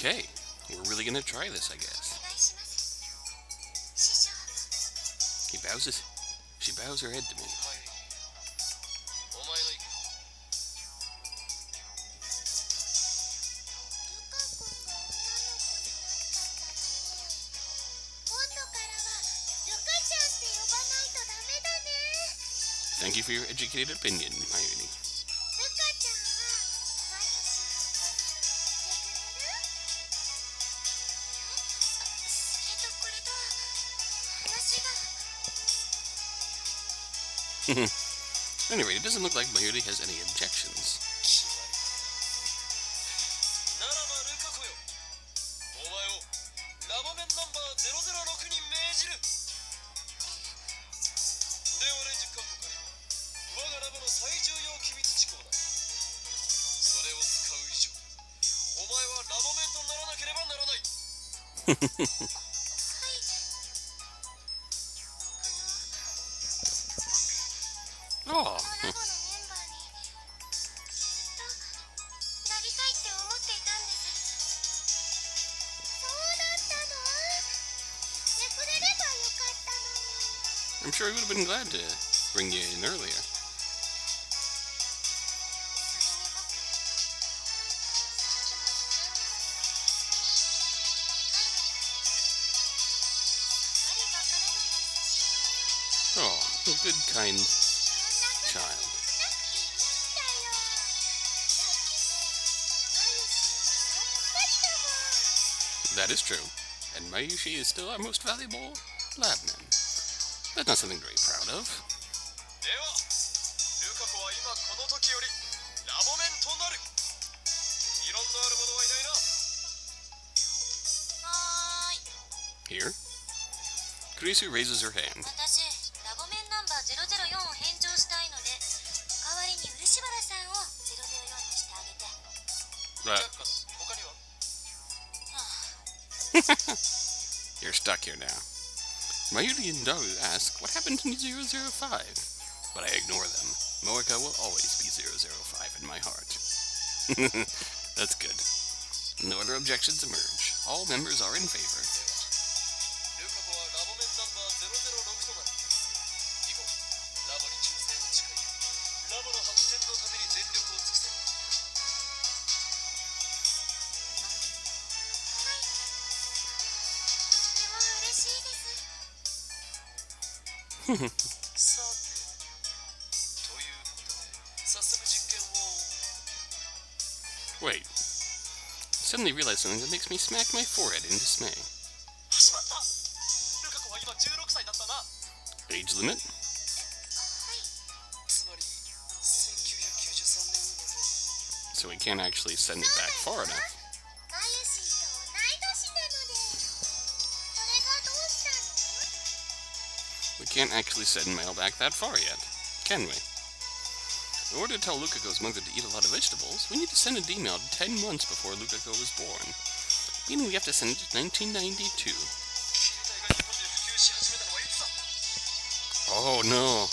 Okay, we're really gonna try this, I guess. She bows her head to me. Thank you for your educated opinion, Mayuri. Anyway, it doesn't look like Mayuri has any objections. Oh. I'm sure he would have been glad to bring you in earlier. Oh, a good, kind child. That is true, and Mayushi is still our most valuable labman. That's not something to be proud of. Here, Kurisu raises her hand. You're stuck here now. Mayuri and Daru ask what happened to 005, but I ignore them. Moeka will always be 005 in my heart. That's good. No other objections emerge. All members are in favor. Wait. I suddenly realized something that makes me smack my forehead in dismay. Age limit? So we can't actually send it back far enough. We can't actually send mail back that far yet, can we? In order to tell Lukako's mother to eat a lot of vegetables, we need to send an email 10 months before Lukako was born. Meaning we have to send it to 1992. Oh no!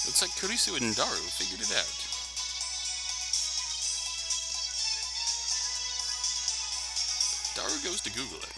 Looks like Kurisu and Daru figured it out. Daru goes to Google it.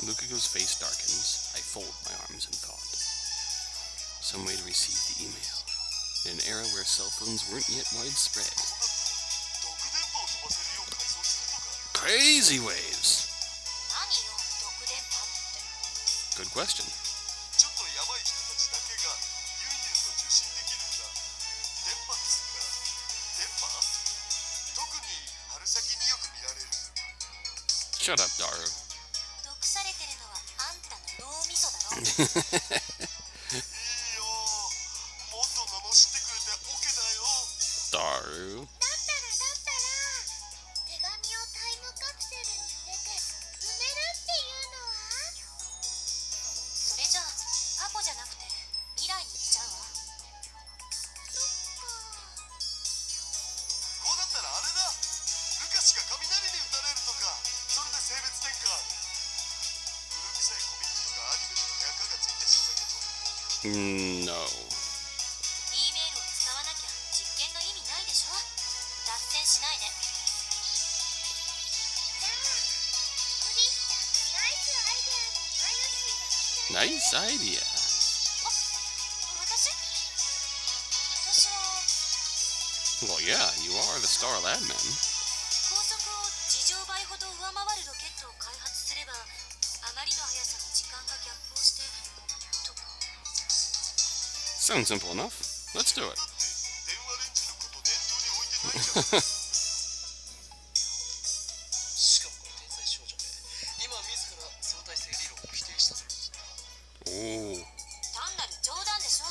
Lukako's face darkens. I fold my arms in thought. Some way to receive the email. In an era where cell phones weren't yet widespread. Crazy waves! Good question. Shut up, Daru. Daru. う No. E メールを使わなきゃ実験の意味ないでしょ。脱線しないで。じゃあ、クリスチャン、ナイスアイデアに愛の水が来た。 Nice idea. あ、私は Well, yeah, you are the Star Lab Man. 高速を2乗倍ほど上回るロケットを開発すれば、あまりの速さに時間が逆行してとか。 Sounds simple enough. Let's do it. しかもこの天才少女で今自ら相対性理論を否定したぜ。 Oh. 単なる冗談でしょ。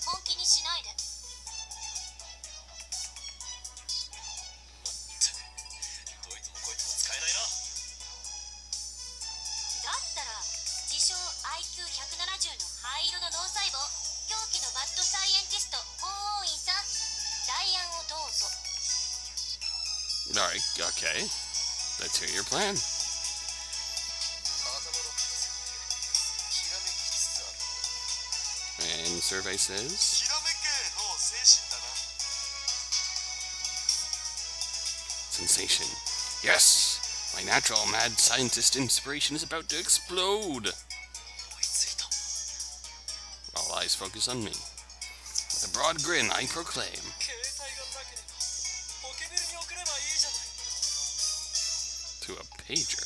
本気にしないで。どいつもこいつも使えないな。だったら自称 IQ170 の灰色の脳細胞、狂気のマッドサイエンティスト鳳凰院さん、代案をどうぞ。 Alright, okay. Let's hear your plan. 頭の片隅でひらめきつつある。 And survey says... ひらめけの精神だな。 Sensation. Yes! My natural mad scientist inspiration is about to explode! 思いついた。 All eyes focus on me. With a broad grin, I proclaim... 携帯がなければポケベルに送ればいいじゃない。 To a pager.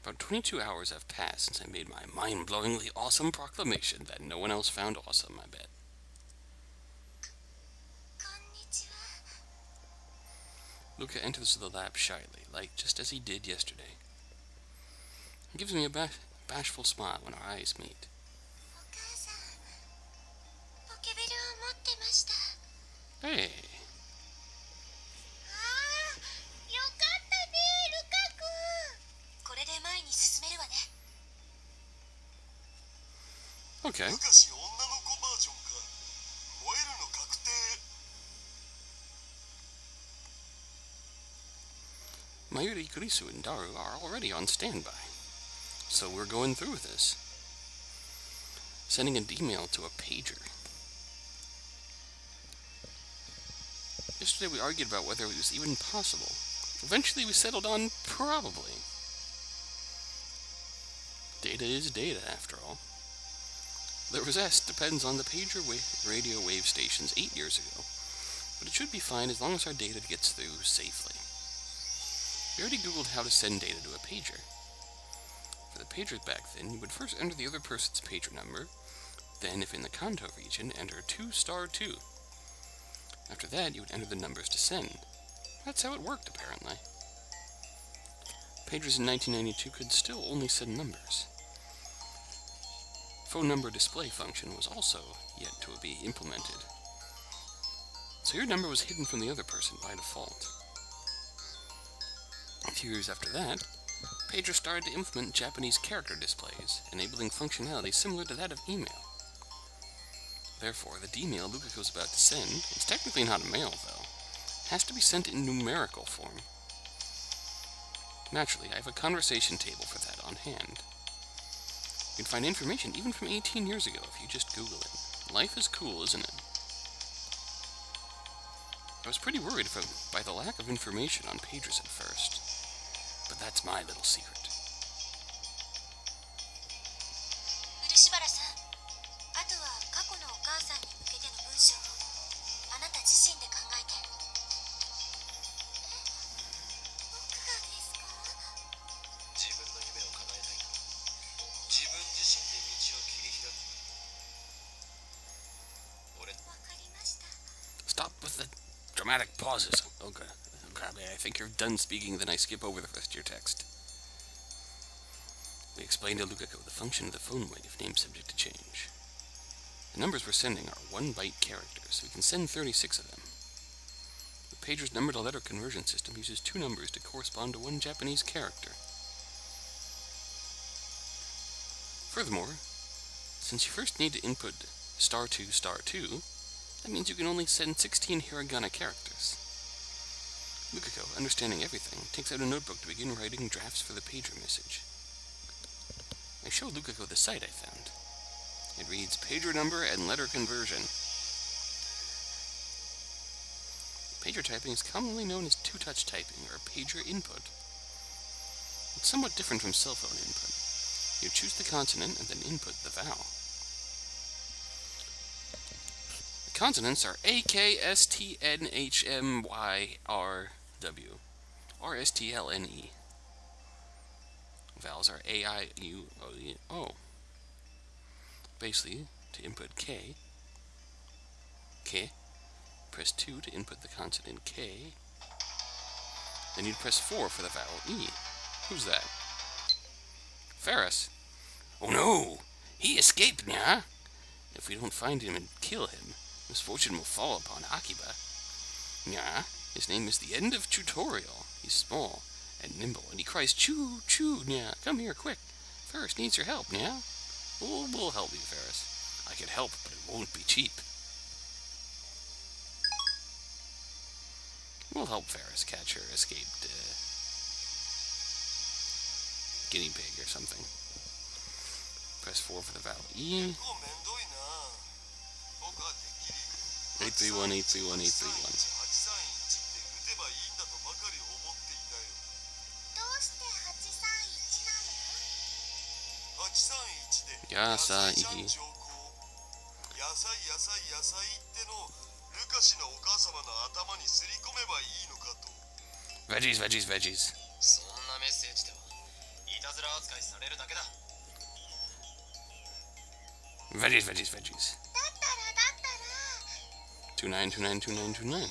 About 22 hours have passed since I made my mind-blowingly awesome proclamation that no one else found awesome, I bet. こんにちは。 Luca enters the lab shyly, like just as he did yesterday. He gives me a bashful smile when our eyes meet. お母さん、ポケベルを持ってました。 Hey! ああ、よかったね、ルカ君。これで前に進めるわね。 Okay. 昔女の子バージョンか。燃えるの確定。 Mayuri, Kurisu, and Daru are already on standby. So we're going through with this. Sending an email to a pager. Yesterday we argued about whether it was even possible. Eventually we settled on probably. Data is data, after all. The rest depends on the pager radio wave stations 8 years ago, but it should be fine as long as our data gets through safely. We already googled how to send data to a pager. For the pagers back then, you would first enter the other person's pager number, then if in the Kanto region, enter 2*2. After that, you would enter the numbers to send. That's how it worked, apparently. Pagers in 1992 could still only send numbers. Phone number display function was also yet to be implemented. So your number was hidden from the other person by default. A few years after that, pagers started to implement Japanese character displays, enabling functionality similar to that of email. Therefore, the D-mail Luca was about to send is technically not a mail, though. It has to be sent in numerical form. Naturally, I have a conversation table for that on hand. You can find information even from 18 years ago if you just Google it. Life is cool, isn't it? I was pretty worried by the lack of information on pagers at first. But that's my little secret. 漆原さん、あとは過去のお母さんに向けての文章をあなた自身で考えて。僕がですか？自分の夢を叶えたいなら自分自身で道を切り開く。俺わ stop with the dramatic pauses. Okay. I think you're done speaking, then I skip over the rest of your text. We explained to Lukako the function of the phone wave, if named subject to change. The numbers we're sending are 1-byte characters, so we can send 36 of them. The pager's number-to-letter conversion system uses 2 numbers to correspond to 1 Japanese character. Furthermore, since you first need to input *2, *2, that means you can only send 16 hiragana characters. Lukako, understanding everything, takes out a notebook to begin writing drafts for the pager message. I show Lukako the site I found. It reads pager number and letter conversion. Pager typing is commonly known as two-touch typing, or pager input. It's somewhat different from cell phone input. You choose the consonant and then input the vowel. The consonants are A, K, S, T, N, H, M, Y, R, W, R, S, T, L, N, E. Vowels are A, I, U, O. Basically, to input K, press 2 to input the consonant K. Then you'd press 4 for the vowel E. Who's that? Ferris. Oh no! He escaped, nya! If we don't find him and kill him, misfortune will fall upon Akiba. Nya, his name is the end of tutorial. He's small and nimble, and he cries, choo, choo, nya, come here, quick. Ferris needs your help, nya. We'll help you, Ferris. I can help, but it won't be cheap. We'll help Ferris catch her escaped guinea pig or something. Press 4 for the vowel E. 831, 831, 831. 野菜。Veggies, veggies, veggies. そんなメッセージではいたずら扱いされるだけだ。 Veggies, veggies, veggies. 29292929.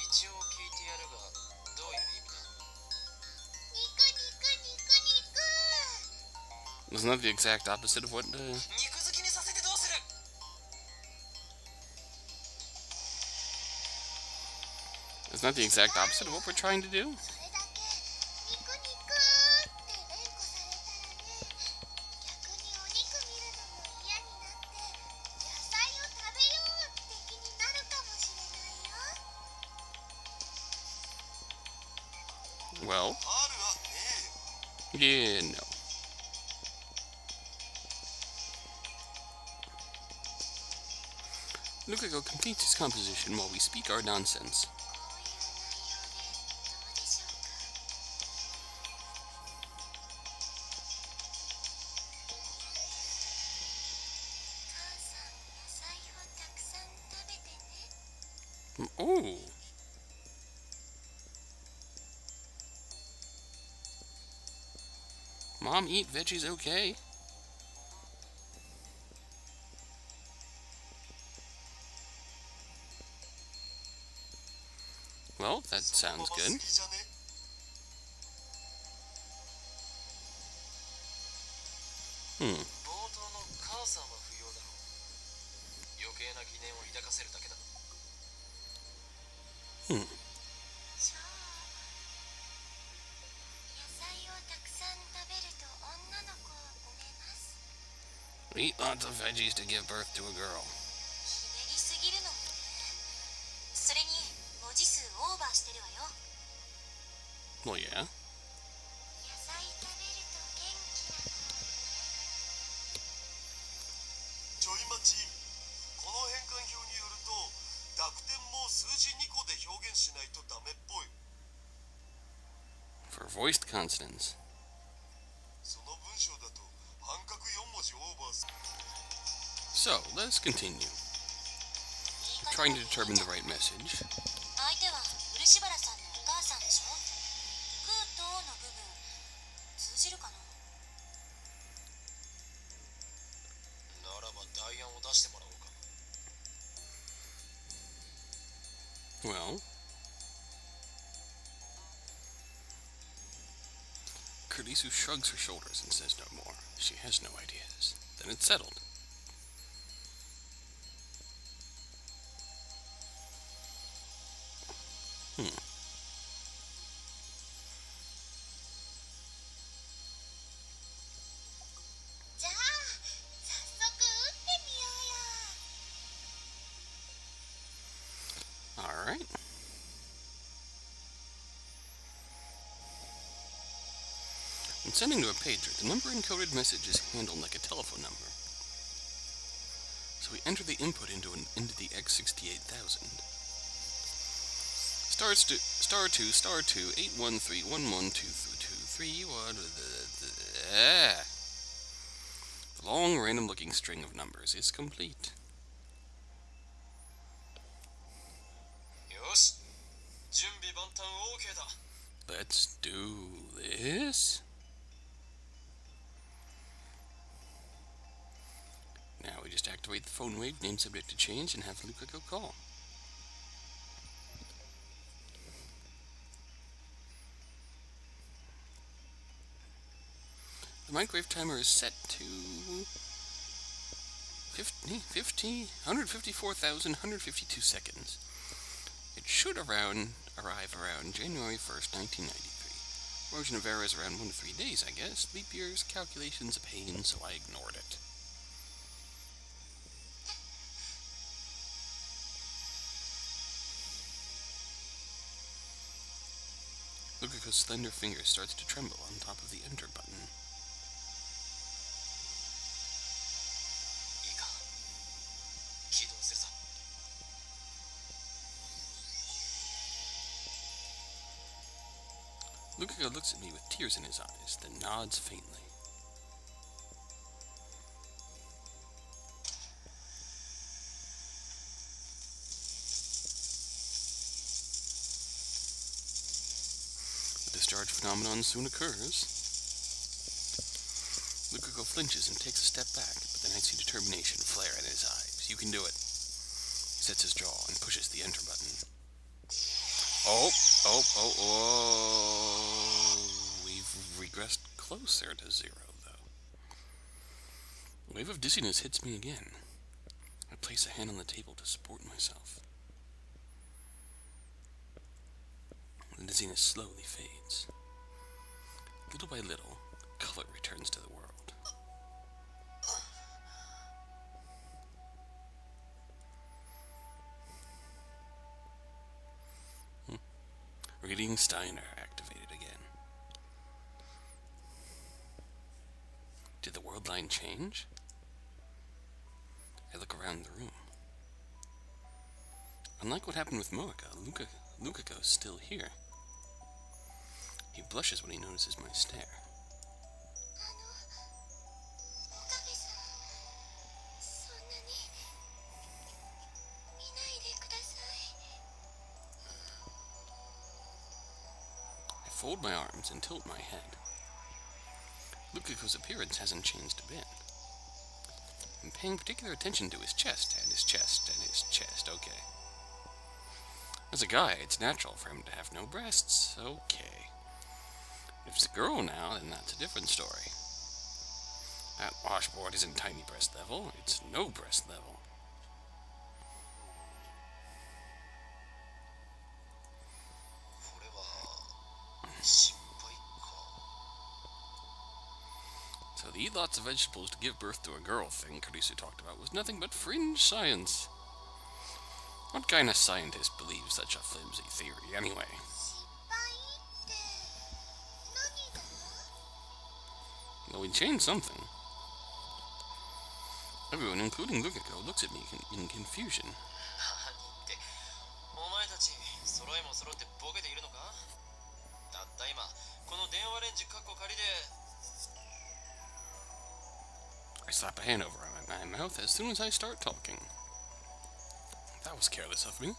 一応聞いてやるが、どういう意味だ？ Isn't that the exact opposite of what, 肉好きにさせてどうする？ Isn't that the exact opposite of what we're trying to do? それだけ肉肉って連呼されたらね、逆にお肉見るのも嫌になって野菜を食べようって気になるかもしれないよ。 Well, あるわね。 yeah, no. Lukako completes his composition while we speak our nonsense. こういう内容でどうでしょうか。 Oh. Mom, eat veggies, okay? Well, that sounds good. 冒頭の母さんは不要だろう。余計な疑念を抱かせるだけだ。そう。野菜をたくさん食べると女の子は産めます。 Eat lots of veggies to give birth to a girl. ひねりすぎるのもね。それに文字数オーバーしてるわよ。 Well, yeah. 野菜食べると元気な子。ちょい待ち。この変換表によると、濁点も数字2個で表現しないとダメっぽい。 For voiced consonants. その文章だと半角4文字オーバーする。 So, let's continue. Trying to determine the right message. 相手は漆原さんのお母さんでしょ。グーとの部分通じるかな。ならば代案を出してもらおうか。Well, Kurisu shrugs her shoulders and says no more. She has no ideas. Then it's settled. Hmm. Alright. When sending to a pager, the number-encoded message is handled like a telephone number. So we enter the input into the X68000. Star 2, star 2, 813112223. The long, random-looking string of numbers is complete. よし、準備万端 OK だ。 Let's do this. Now we just activate the phone wave, name subject to change, and have Luca go call. The microwave timer is set to 154,152 seconds. It should arrive around January 1st, 1993. Margin of error is around 1 to 3 days, I guess. Leap year's calculation's a pain, so I ignored it. Lukiko's slender finger starts to tremble on top of the enter button. いいか、起動するぞ。 Lukiko looks at me with tears in his eyes, then nods faintly. The discharge phenomenon soon occurs. Lukiko flinches and takes a step back, but then I see determination flare in his eyes. You can do it. He sets his jaw and pushes the enter button. Oh! We've regressed closer to zero, though. A wave of dizziness hits me again. I place a hand on the table to support myself. The dizziness slowly fades. Little by little, color returns to the world. Reading Steiner activated again. Did the world line change? I look around the room. Unlike what happened with Moeka, Lukiko's still here. He blushes when he notices my stare. I fold my arms and tilt my head. Lukiko's appearance hasn't changed a bit. I'm paying particular attention to his chest, and his chest, and his chest, okay. As a guy, it's natural for him to have no breasts, okay. If it's a girl now, then that's a different story. That washboard isn't tiny breast level, it's no breast level. So the eat lots of vegetables to give birth to a girl thing Kurisu talked about was nothing but fringe science. What kind of scientist believes such a flimsy theory, anyway? Well, we changed something. Everyone, including Lukiko, looks at me in confusion. お前たち揃いも揃ってボケているのか？たった今この電話レンジカッコ仮で I slap a hand over my mouth as soon as I start talking. That was careless of me.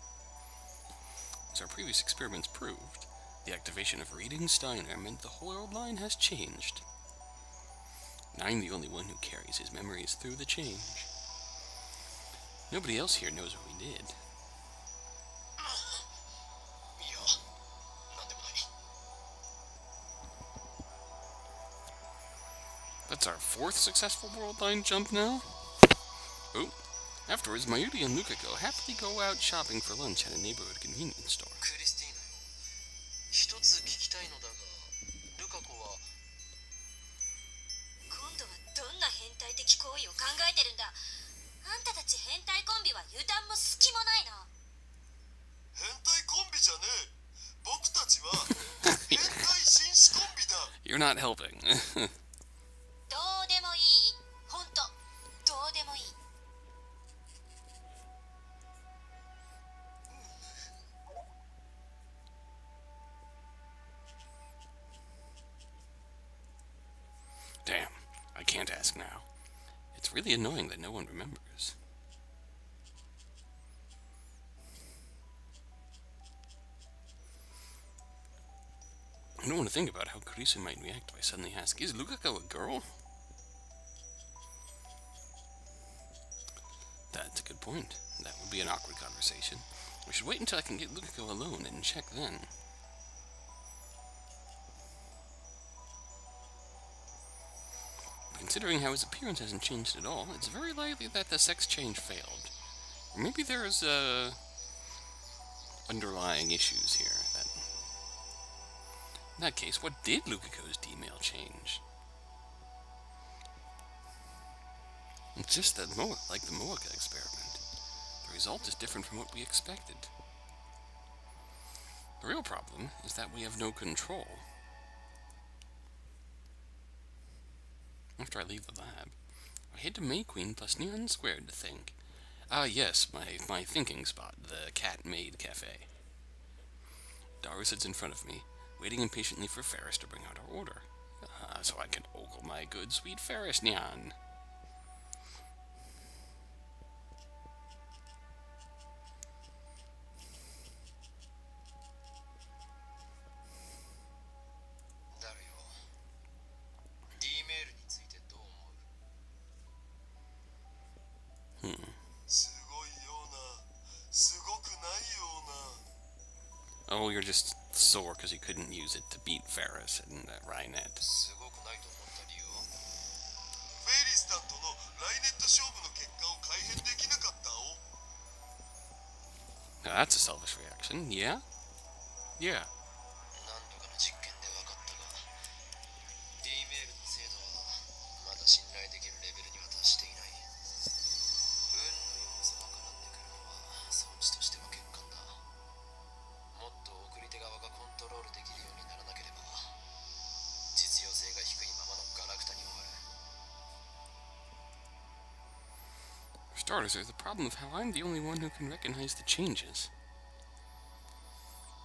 As our previous experiments proved, the activation of reading Steiner meant the whole world line has changed. And I'm the only one who carries his memories through the change. Nobody else here knows what we did. fourth successful world line jump now? Oh. Afterwards, Mayuri and Lukako happily go out shopping for lunch at a neighborhood convenience store. クリスティーナよ、一つ聞きたいのだが、ルカ子は今度はどんな変態的行為を考えてるんだ。あんたたち変態コンビは油断も隙もないな。変態コンビじゃねえ。僕たちは変態紳士コンビだ。You're not helping. どうでもいい。ほんと、どうでもいい。Damn, I can't ask now. It's really annoying that no one remembers. I don't want to think about how Kurisu might react if I suddenly ask, is Lukako a girl? That's a good point. That would be an awkward conversation. We should wait until I can get Lukako alone and check then. Considering how his appearance hasn't changed at all, it's very likely that the sex change failed. Or maybe there's underlying issues here. In that case, what did Lukako's D-mail change? It's just that like the Moeka experiment. The result is different from what we expected. The real problem is that we have no control. After I leave the lab, I head to May Queen plus Neon Squared to think. Ah yes, my thinking spot, the cat-made cafe. Daru sits in front of me, waiting impatiently for Ferris to bring out our order, so I can ogle my good sweet Ferris Nyan. Oh, you're just sore because you couldn't use it to beat Ferris and Rainet. Now that's a selfish reaction, yeah? Yeah. For starters, there's the problem of how I'm the only one who can recognize the changes.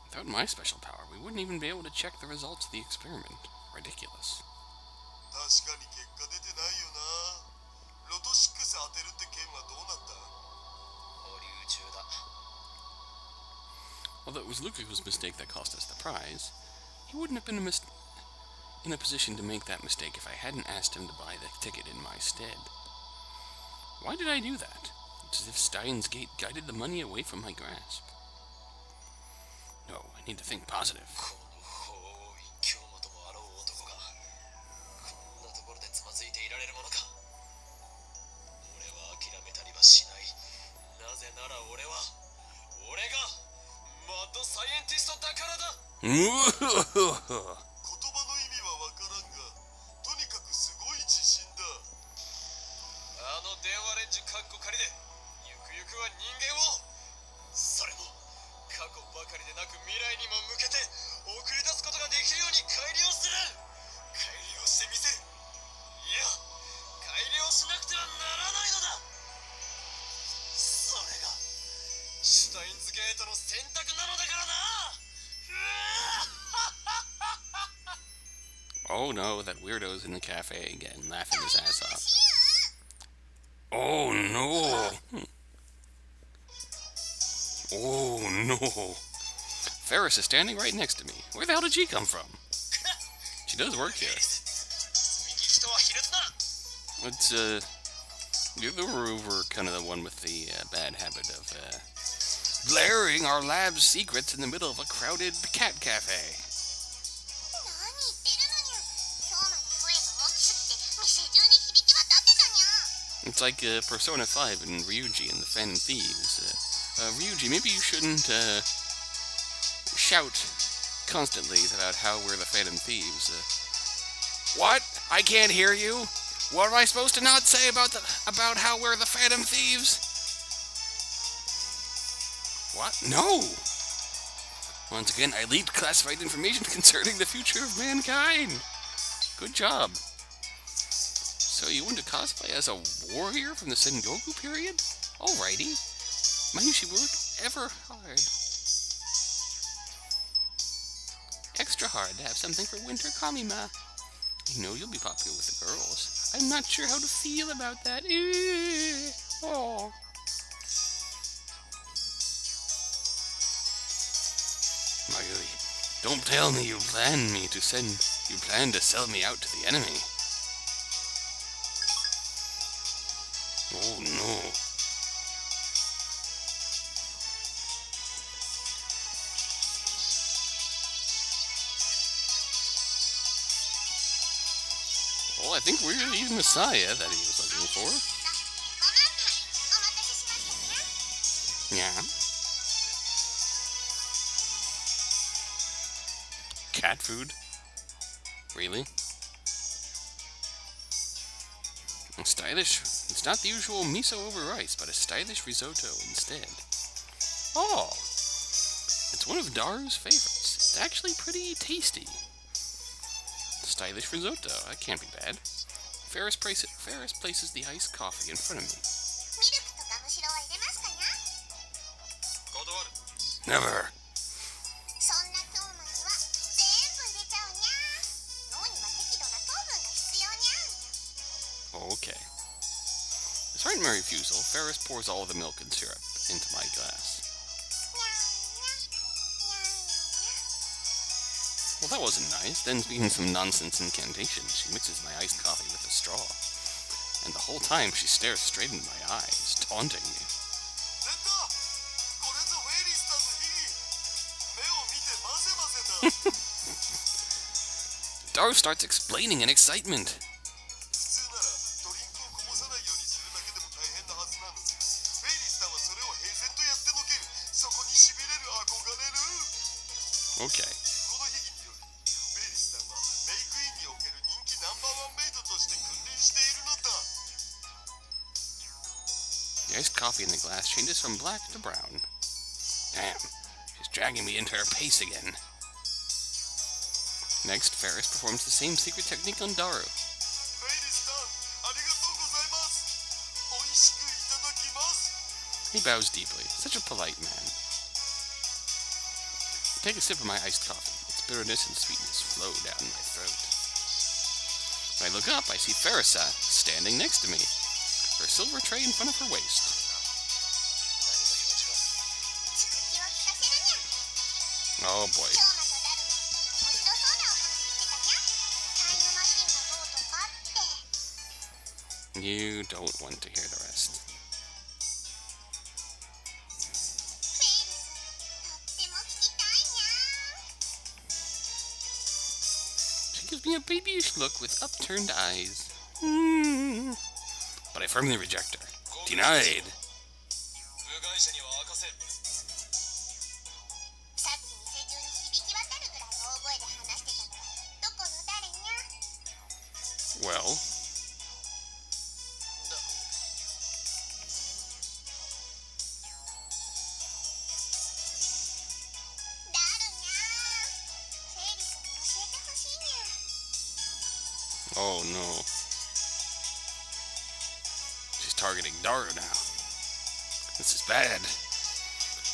Without my special power, we wouldn't even be able to check the results of the experiment. Ridiculous. Although it was Lukaku's mistake that cost us the prize, he wouldn't have been in a position to make that mistake if I hadn't asked him to buy the ticket in my stead. Why did I do that? It's as if Steins' gate guided the money away from my grasp. No, I need to think positive. Oh no, that weirdo's in the cafe again, laughing his ass off. Oh no! Oh no! Ferris is standing right next to me. Where the hell did she come from? She does work here. It's, you're the rover, kind of the one with the bad habit of, blaring our lab's secrets in the middle of a crowded cat cafe. It's like Persona 5 and Ryuji and the Phantom Thieves. Ryuji, maybe you shouldn't shout constantly about how we're the Phantom Thieves. What? I can't hear you? What am I supposed to not say about how we're the Phantom Thieves? What? No! Once again, I leaked classified information concerning the future of mankind. Good job. So you want to cosplay as a warrior from the Sengoku period? Alrighty. Mind you work ever hard. Extra hard to have something for Winter Kamima. You know you'll be popular with the girls. I'm not sure how to feel about that. Oh. Mayuri, don't tell me you plan to sell me out to the enemy. Oh no. Well, I think we're the Messiah that he was looking for. Yeah. Cat food? Really? Stylish. It's not the usual miso over rice, but a stylish risotto instead. Oh! It's one of Daru's favorites. It's actually pretty tasty. Stylish risotto. That can't be bad. Ferris places the iced coffee in front of me. Never. Okay. Despite my refusal, Ferris pours all of the milk and syrup into my glass. Well, that wasn't nice. Then, speaking some nonsense incantation, she mixes my iced coffee with a straw. And the whole time, she stares straight into my eyes, taunting me. Daru starts explaining in excitement. Okay. The iced coffee in the glass changes from black to brown. Damn, she's dragging me into her pace again. Next, Ferris performs the same secret technique on Daru. He bows deeply. Such a polite man. I take a sip of my iced coffee. Its bitterness and sweetness flow down my throat. When I look up, I see Ferris standing next to me, her silver tray in front of her waist. Oh boy. You don't want to hear the rest. She gives me a babyish look with upturned eyes. But I firmly reject her. Denied. Well... Oh no. She's targeting Daru now. This is bad.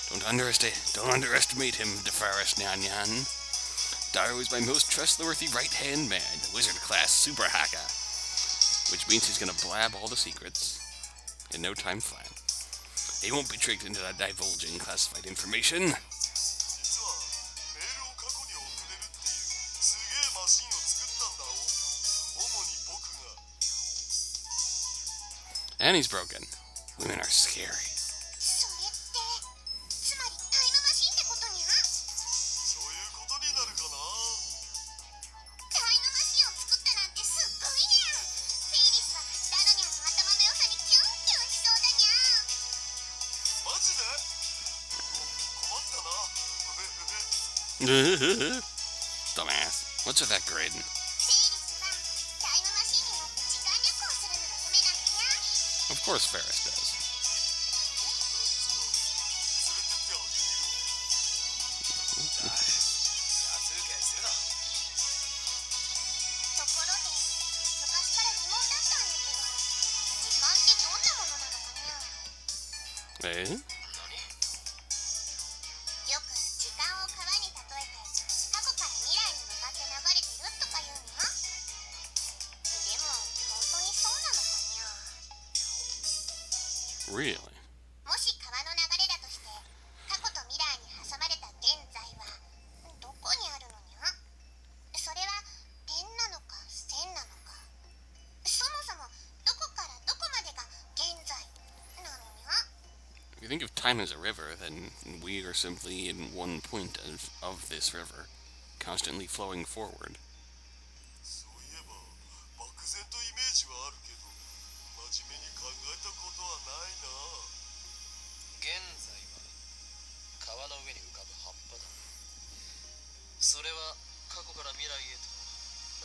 Don't underestimate him, DeFaris Nyan. Daru is my most trustworthy right-hand man, the wizard-class super hacker. Which means he's gonna blab all the secrets in no time flat. He won't be tricked into divulging classified information. And he's broken. Women are scary. Dumbass. What's with that grading? フェイリスはタイムマシンに乗って時間旅行するのが夢なのにゃ。 Of course Ferris does. 僕が連れてってあげるよ。安請け合いするな。ところで昔から疑問だったんだけど、時間ってどんなものなのかにゃ。Eh? よく時間を川に例えて過去から未来に向かって流れてるとか言うにゃ。でも本当にそうなのかにゃ。 Really? もし川の流れだとして過去と未来に挟まれた現在はどこにあるのにゃ。それは点なのか線なのか、そもそもどこからどこまでが現在なのにゃ。 If you think of time as a river, then we are simply in one point of this river, constantly flowing forward. そういえば漠然とイメージはあるけど真面目に考えたことはないな。現在は川の上に浮かぶ葉っぱだ。それは過去から未来へと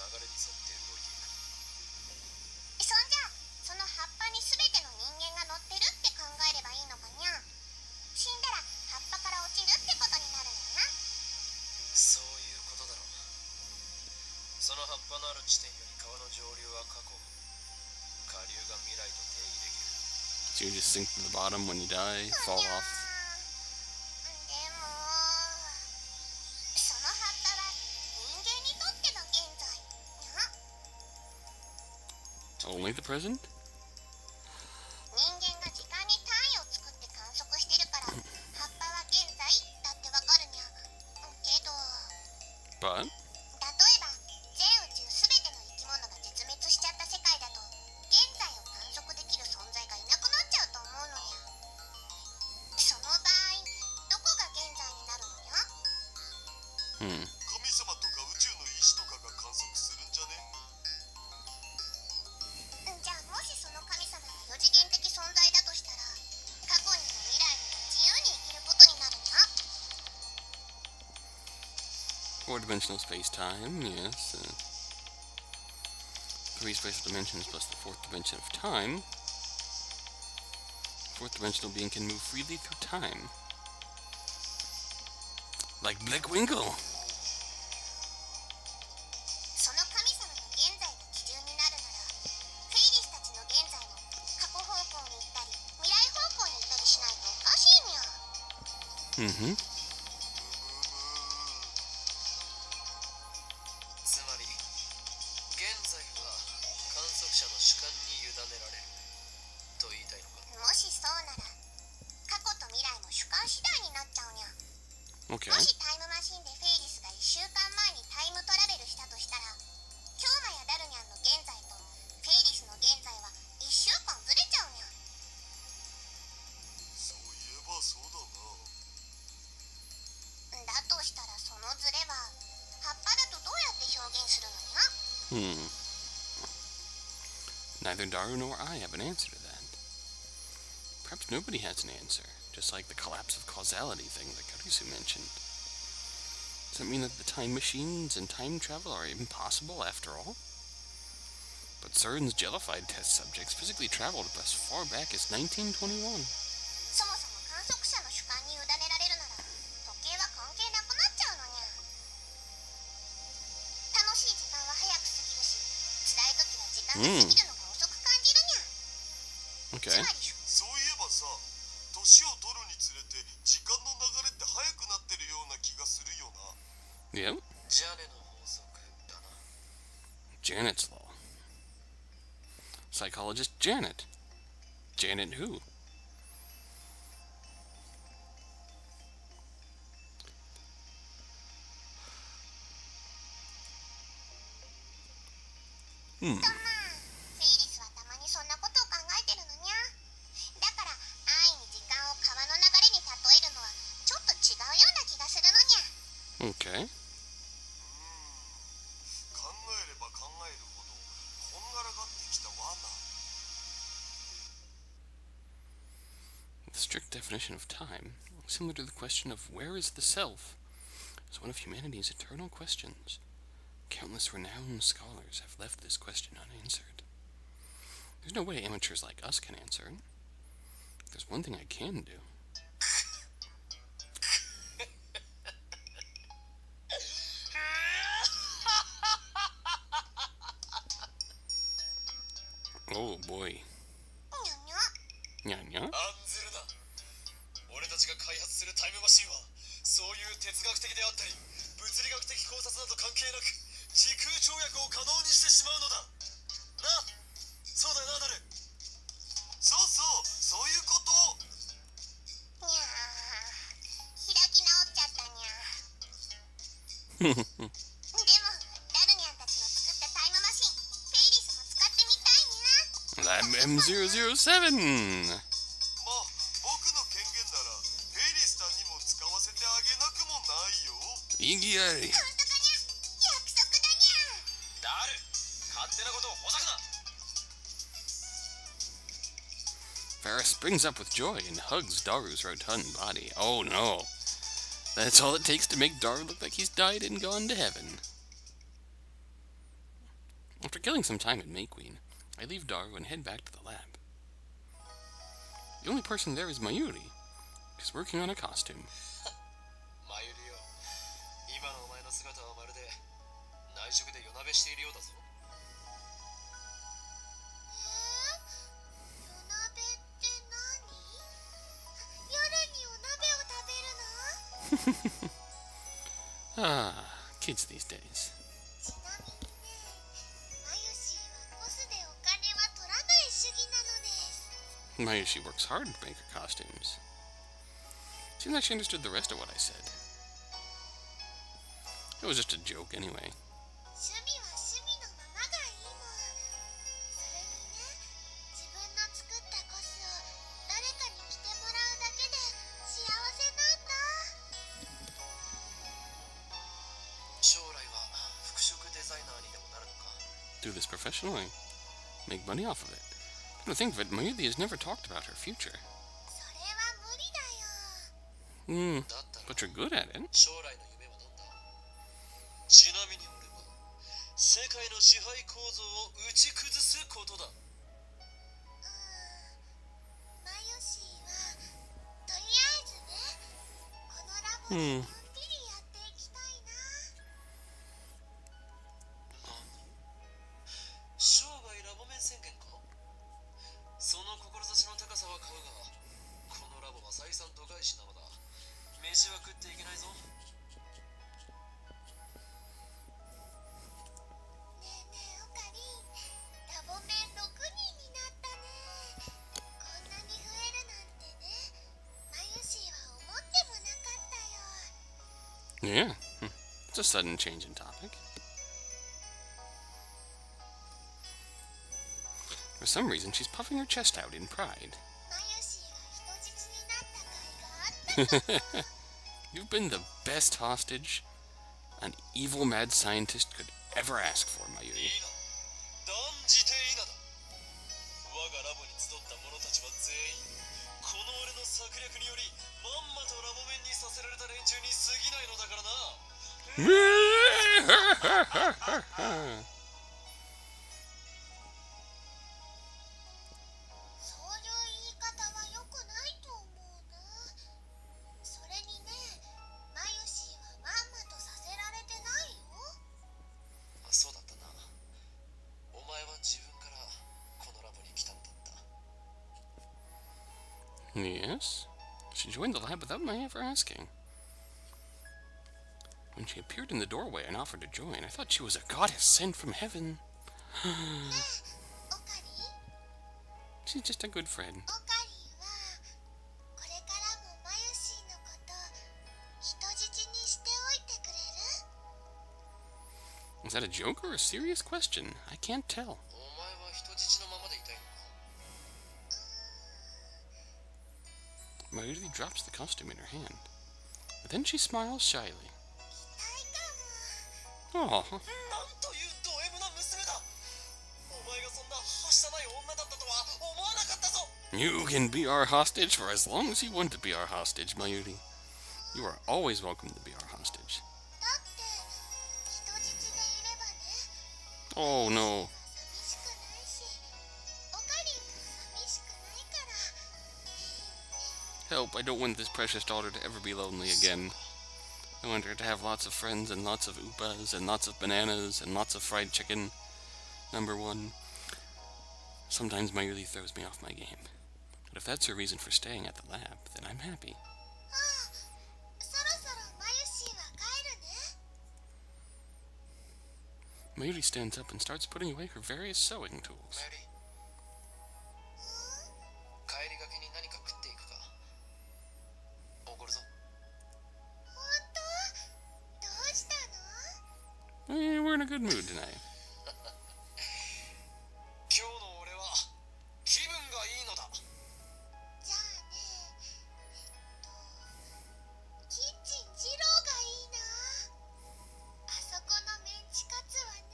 流れに沿って動いていく。そんじゃその葉っぱに全ての人間が乗ってるって考えればいいのかにゃ。死んだら葉っぱから落ちるってことになるのにゃ。そういうことだろう。その葉っぱのある地点より川の上流は過去、下流が未来と定義できる。 So you just sink to the bottom when you die, fall にゃー。 off. でもその葉っぱは人間にとっての現在にゃ。 Only the present? 人間が時間に単位を作って観測してるから葉っぱは現在だってわかるにゃ。けど But 例えば全宇宙すべての生き物が絶滅しちゃった世界だと現在を観測できる存在がいなくなっちゃうと思うのにゃ。その場合どこが現在になるのにゃ。 神様とか宇宙の意志とかが観測するんじゃね。じゃあもしその神様が四次元的存在だとしたら過去にも未来にも自由に生きることになるにゃ。 four-dimensional space-time, yes. Three spatial dimensions plus the fourth dimension of time. Fourth-dimensional being can move freely through time. Like Blick, Winkel! その神様の現在が基準になるならフェイリスたちの現在も過去方向に行ったり未来方向に行ったりしないとおかしいにゃ。 Mm-hmm. つまり現在は観測者の主観に委ねられると言いたいのか。もしそうなら過去と未来も主観次第になっちゃうにゃ。 Okay. もしタイムマシンでフェイリスが1週間前にタイムトラベルしたとしたら京馬やダルニャンの現在とフェイリスの現在は1週間ずれちゃうにゃ。そういえばそうだな。だとしたらそのズレは葉っぱだとどうやって表現するのにゃ。 Neither Daru nor I have an answer to that. Perhaps nobody has an answer, just like the collapse of causality thing that Karisu mentioned. Does that mean that the time machines and time travel are impossible after all? But CERN's jellified test subjects physically traveled as far back as 1921. そもそも観測者の主観に委ねられるなら時計は関係なくなっちゃうのにゃ。楽しい時間は早く過ぎるし辛い時は時間が過ぎるのが遅く感じるにゃ。 Okay. つまりそういえばさ、年を取るにつれて時間の流れって早くなってるような気がするよな。 Yep. ジャネの法則だな。 Janet's law. Psychologist Janet. Janet who? Hmm. とまあフェイリスはたまにそんなことを考えてるのにゃ。だから安易に時間を川の流れに例えるのはちょっと違うような気がするのにゃ。 Okay. 考えれば考えるほどこんがらがってきたわな。 The strict definition of time, similar to the question of where is the self, is one of humanity's eternal questions. Countless renowned scholars have left this question unanswered. There's no way amateurs like us can answer it. There's one thing I can do. Oh boy. にゃにゃ Nya nya? 案ずるな。俺たちが開発するタイムマシンはそういう哲学的であったり物理学的考察など関係なく時空跳躍を可能にしてしまうのだな。そうだよな、ダル。そうそうそういうこと。にゃー開き直っちゃったにゃーでもダルニャンたちの作ったタイムマシンフェイリスも使ってみたいにゃ。 I'm M007! まあ僕の権限ならフェイリスさんにも使わせてあげなくもないよ。意義あり。本当かにゃ約束だにゃ。ダル、勝手なことをほざくな。 Farah springs up with joy and hugs Daru's rotund body. Oh no. That's all it takes to make Daru look like he's died and gone to heaven. After killing some time at May Queen, I leave Daru and head back to the lab. The only person there is Mayuri. She's working on a costume. マユリよ、今のお前の姿はまるで内職で夜なべしているようだぞ。夜鍋って何？夜にお鍋を食べるの？ Ah, kids these days. ちなみにね、マユシーはコスでお金は取らない主義なのです。 Mayushi works hard to make her costumes. Seems like she understood the rest of what I said. It was just a joke anyway. 趣味は趣味のままがいいもん。それにね、自分の作ったコスを誰かに着てもらうだけで幸せなんだ。将来は服飾デザイナーにでもなるのか。 Do this professionally. Make money off of it. Come to think of it, Mayuri has never talked about her future. それは無理だよ。Hmm, だったら but you're good at it. 将来の夢は何だ。ちなみに俺は世界の支配構造を打ち崩すことだ。マユシーはとりあえずね、このラボでのんびりやっていきたいな。生涯ラボ面宣言か。その志の高さは買うが、このラボは採算度外視なのだ。飯は食っていけないぞ。ねえねえオカリン、ラボ面6人になったね。こんなに増えるなんてね、マユシーは思ってもなかったよ。 Yeah. It's a sudden change in topic. For some reason, she's puffing her chest out in pride. マユシーが人質になった甲斐があったかな。You've been the best hostage an evil mad scientist could ever ask for, いい Mayuri. な。断じていいなだ。我がラボに集った者たちは全員この俺の策略によりまんまとラボ面にさせられた連中に過ぎないのだからな。そういう言い方は良くないと思うな。それにね、マユシーはまんまとさせられてないよ。そうだったな。お前は自分からこのラボに来たんだった。 Yes. She joined the lab without my ever asking. When she appeared in the doorway and offered to join, I thought she was a goddess sent from heaven. オカリン、 She's just a good friend. オカリンはこれからもマユシーのこと人質にしておいてくれる？ Is that a joke or a serious question? I can't tell. お前は人質のままでいたいのか。 Mayuri drops the costume in her hand, but then she smiles shyly. 期待かも。 Oh, なんというド M な娘だ。お前がそんなはしたない女だったとは思わなかったぞ。 you can be our hostage for as long as you want to be our hostage, Mayuri. You are always welcome to be our hostage. Oh no. 寂しくないし、オカリンも寂しくないから。 Help, I don't want this precious daughter to ever be lonely again. I want her to have lots of friends and lots of oopas and lots of bananas and lots of fried chicken. Number one. Sometimes Mayuri throws me off my game. But if that's her reason for staying at the lab, then I'm happy. ああ、そろそろマユシーは帰るね。 Mayuri stands up and starts putting away her various sewing tools. マユリ、帰りがけに何か食っていくか。おごるぞ。本当？どうしたの？ We're in a good mood tonight. 今日の俺は気分がいいのだ。じゃあね、キッチン二郎がいいな。あそこのメンチカツはね、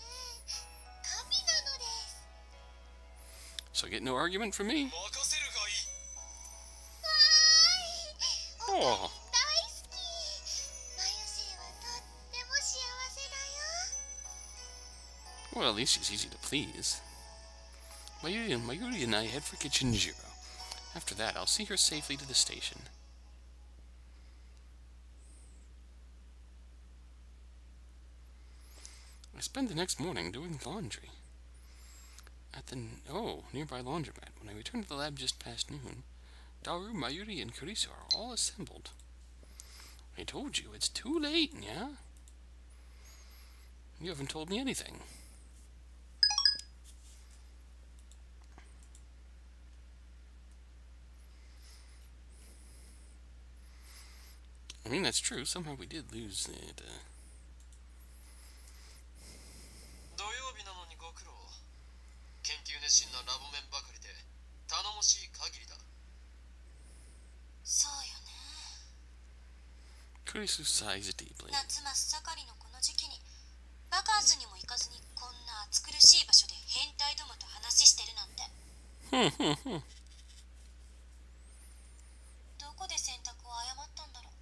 神なのです。 So get no argument from me. 任せるがいい。わーい、おかりん大好おうき。マユシーはとっても幸せだよ。 Well, at least she's easy to please. Mayuri and I head for Kitchen Zero. After that, I'll see her safely to the station. I spend the next morning doing laundry at the nearby laundromat. When I return to the lab just past noon, Daru, Mayuri, and Kurisu are all assembled. I told you, it's too late, yeah? You haven't told me anything. I mean, that's true. Somehow we did lose it. 土曜日なのにご苦労。研究熱心なラボメンばかりで頼もしい限りだ。そうよね。 Kurisu sighs deeply. 夏真っ盛りのこの時期にバカンスにも行かずにこんな暑苦しい場所で変態どもと話してるなんて。どこで選択を誤ったんだろう。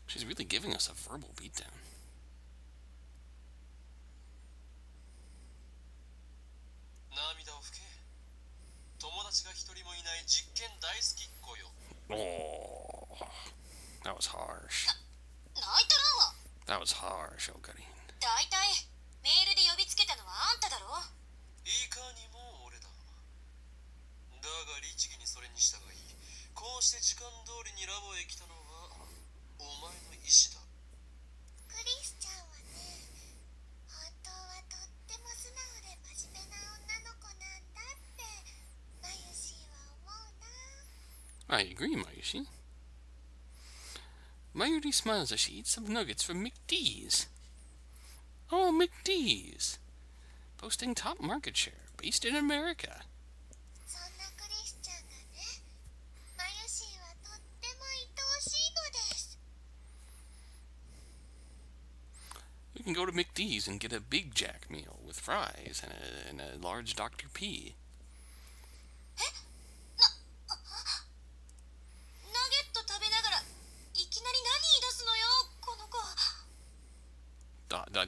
She's really giving us a verbal beatdown. 涙を拭け。友達が一人もいない実験大好きっ子よ。 Oh, that was harsh. 泣いとらんわ。 That was harsh, Okarin. だいたいメールで呼びつけたのはあんただろ。いかにも俺だ。だが律儀にそれに従い、こうして時間通りにラボへ来たのはお前の意志だ。クリスちゃんはね、本当はとっても素直で真面目な女の子なんだってマユシーは思うな。 I agree, Mayushi. Mayuri smiles as she eats some nuggets from McD's. Oh, McD's! Boasting top market share, based in America. そんなクリスちゃんがね、マユシーはとっても愛おしいのです。 We can go to McD's and get a Big Jack meal with fries and a large Dr. P. ナゲット食べながらいきなり何言い出すのよ、この子。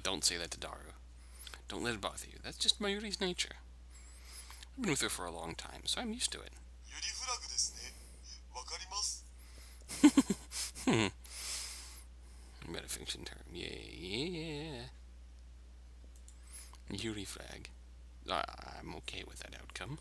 Don't say that to Daru. Don't let it bother you. That's just Mayuri's nature. I've been with her for a long time, so I'm used to it. ユリフラグですね。わかります。 Metafiction term. Yeah. Yuri flag. I'm okay with that outcome.